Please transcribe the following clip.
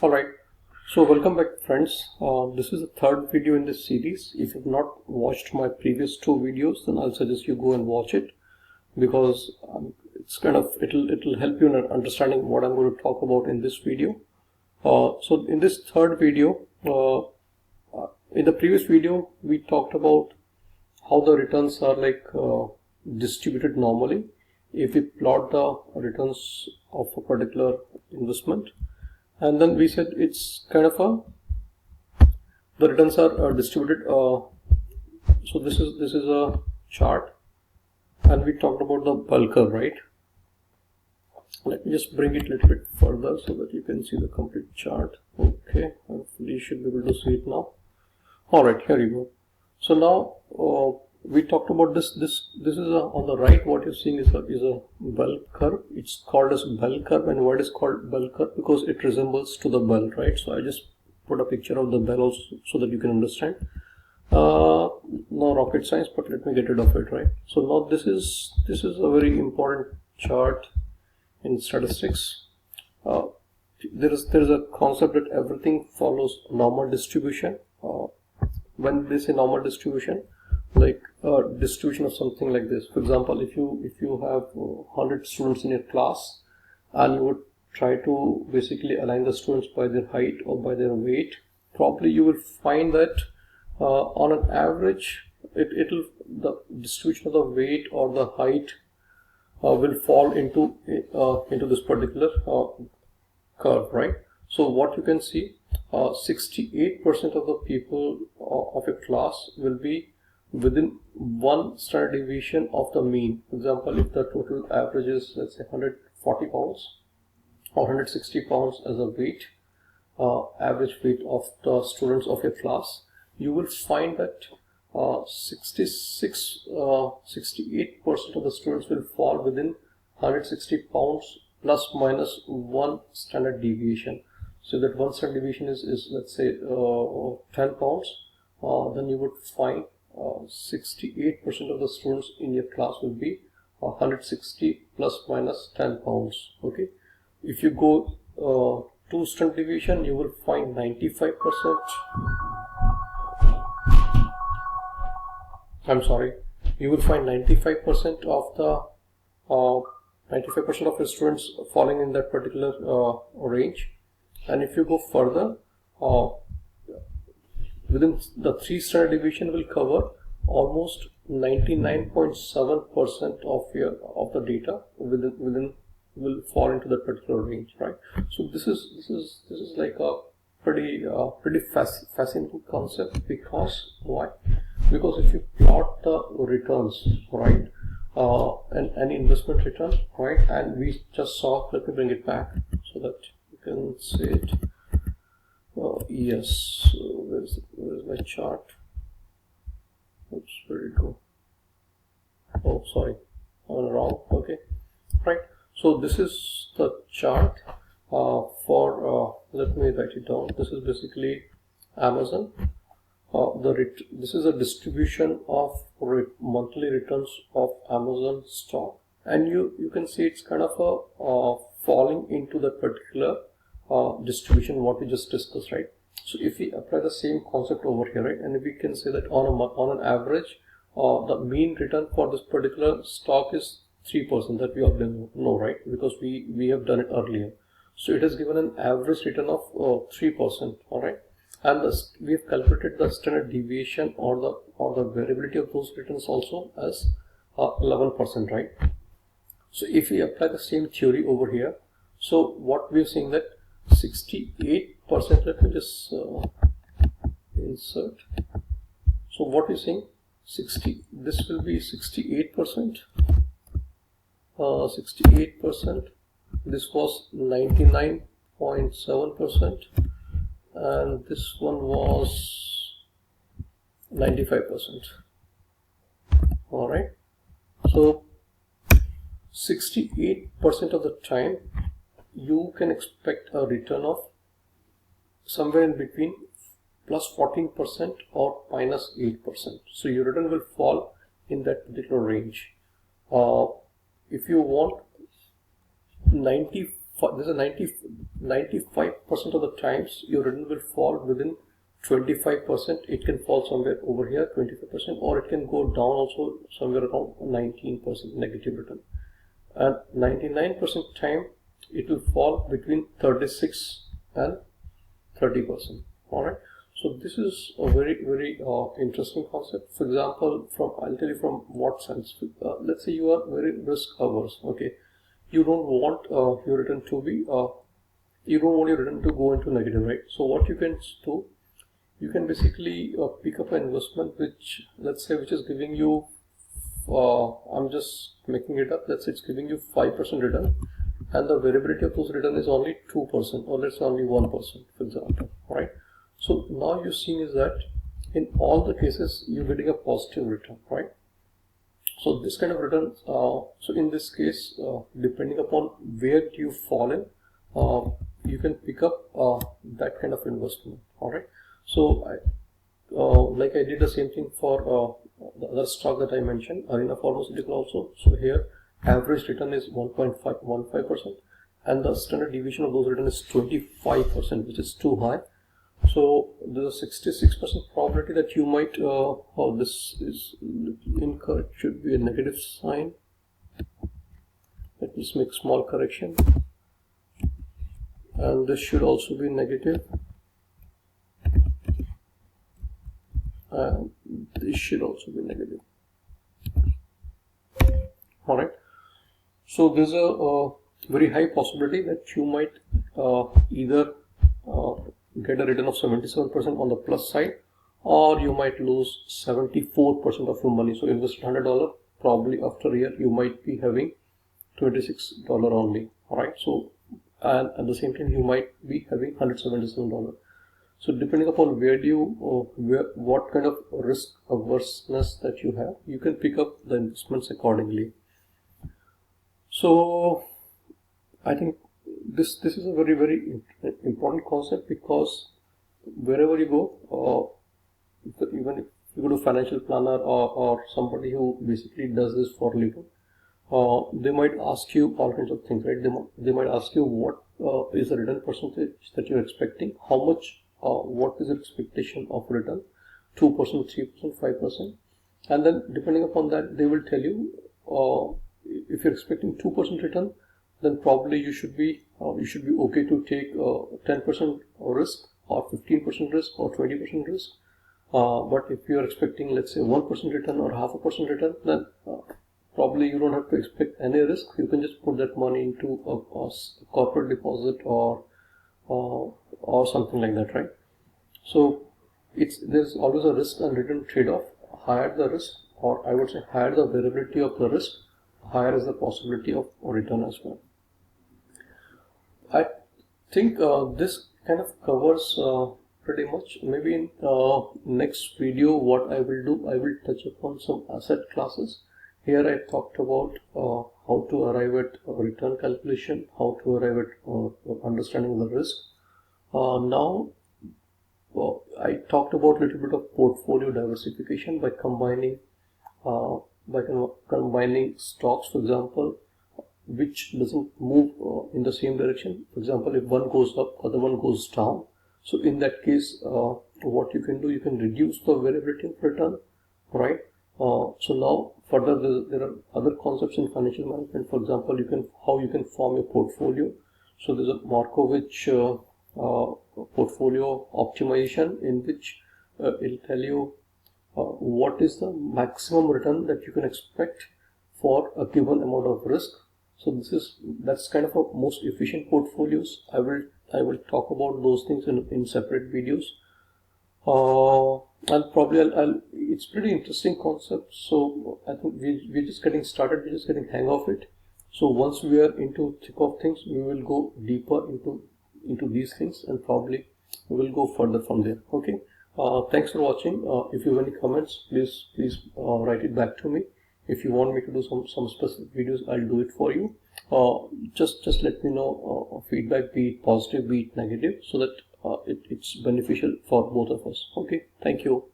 Alright, so welcome back friends. This is the third video in this series. If you've not watched my previous two videos, then I'll suggest you go and watch it because it'll help you in understanding what I'm going to talk about in this video. So in this third video, in the previous video we talked about how the returns are distributed normally if we plot the returns of a particular investment. And then we said it's kind of the returns are distributed. So this is a chart, and we talked about the bell curve, right? Let me just bring it a little bit further so that you can see the complete chart. Okay, hopefully you should be able to see it now. All right, here you go. So now we talked about this is on the right. What you're seeing is a bell curve. It's called as bell curve. And why it is called bell curve? Because it resembles to the bell, right? So I just put a picture of the bell also so that you can understand. No rocket science, but let me get rid of it, right? So now this is a very important chart in statistics. There is a concept that everything follows normal distribution. When they say normal distribution, like a distribution of something like this. For example, if you have 100 students in your class, and you would try to basically align the students by their height or by their weight, probably you will find that on an average, the distribution of the weight or the height will fall into this particular curve, right? So what you can see, 68% of the people of a class will be within one standard deviation of the mean. For example, if the total average is, let's say, 140 pounds or 160 pounds as a weight, average weight of the students of your class, you will find that 68% of the students will fall within 160 pounds plus minus one standard deviation. So that one standard deviation is let's say 10 pounds, then you would find 68% of the students in your class will be 160 plus minus 10 pounds. Okay, if you go two standard deviation, you will find 95%. I'm sorry, you will find 95% of the 95% of the students falling in that particular range. And if you go further, within the three standard deviation will cover almost 99.7% of the data within will fall into that particular range, right? So this is like a pretty fascinating concept. Because why? Because if you plot the returns, right, and any investment return, right, and we just saw, let me bring it back so that you can see it. Yes, where's my chart? Oops, where did it go? Oh, sorry, I'm wrong. Okay, right. So this is the chart for. Let me write it down. This is basically Amazon. This is a distribution of monthly returns of Amazon stock, and you can see it's kind of a falling into that particular distribution what we just discussed, right? So if we apply the same concept over here, right, and we can say that on an average, the mean return for this particular stock is 3%, that we already know, right? Because we have done it earlier. So it has given an average return of 3%, all right, and we have calculated the standard deviation or the variability of those returns also as 11%, right? So if we apply the same theory over here, so what we are saying that 68%, let me just insert. So what we're saying, this will be 68%, 68%, this was 99.7%, and this one was 95%. All right, so 68% of the time you can expect a return of somewhere in between plus 14% or minus 8%. So your return will fall in that particular range. If you want 95% there's a 95% of the times your return will fall within 25%. It can fall somewhere over here 25%, or it can go down also somewhere around 19% negative return, and 99% time it will fall between 36 and 30%. All right, so this is a very interesting concept. For example, I'll tell you from what sense. Let's say you are very risk averse. Okay, you don't want your return to be you don't want your return to go into negative, right? So what you can do, you can basically pick up an investment which, let's say, which is giving you I'm just making it up, let's say it's giving you 5% return, and the variability of those return is only 2%, or let's say only 1%, for example, right? So now you're seeing is that in all the cases you're getting a positive return, right? So this kind of return, so in this case, depending upon where you fall in, you can pick up that kind of investment. All right. So like I did the same thing for the other stock that I mentioned, Arena Pharmaceutical also. So here average return is 1.15%, and the standard deviation of those return is 25%, which is too high. So there's a 66% probability that you might, oh, this is incorrect, should be a negative sign. Let me just make small correction. And this should also be negative. And this should also be negative. Alright. So there's a very high possibility that you might either get a return of 77% on the plus side, or you might lose 74% of your money. So invest $100, probably after a year you might be having $26 only. Alright, so and at the same time you might be having $177. So depending upon where do you what kind of risk averseness that you have, you can pick up the investments accordingly. So I think this is a very important concept, because wherever you go, even if you go to financial planner or somebody who basically does this for a living, they might ask you all kinds of things, right? They might ask you what is the return percentage that you're expecting, how much, what is the expectation of return, 2%, 3%, 5%, and then depending upon that they will tell you if you're expecting 2% return, then probably you should be okay to take 10% risk, or 15% risk, or 20% risk. But if you are expecting, let's say, 1% return or 0.5% return, then probably you don't have to expect any risk. You can just put that money into a corporate deposit or something like that, right? So there's always a risk and return trade-off. Higher the risk, or I would say higher the variability of the risk, higher is the possibility of return as well. I think this kind of covers pretty much. Maybe in next video what I will do, I will touch upon some asset classes. Here I talked about how to arrive at return calculation, how to arrive at understanding the risk. Now I talked about a little bit of portfolio diversification by combining stocks, for example, which doesn't move in the same direction. For example, if one goes up, other one goes down. So in that case, what you can do, you can reduce the variability of return, right? So now further, there are other concepts in financial management. For example, how you can form a portfolio. So there's a Markovitch portfolio optimization, in which it'll tell you what is the maximum return that you can expect for a given amount of risk. So that's kind of a most efficient portfolios. I will talk about those things in separate videos. And probably it's pretty interesting concept. So I think we're just getting started. We're just getting hang of it. So once we are into thick of things, we will go deeper into these things, and probably we will go further from there. Okay. Thanks for watching. If you have any comments, please write it back to me. If you want me to do some specific videos, I'll do it for you. Just let me know feedback, be it positive, be it negative, so that it's beneficial for both of us. Okay, thank you.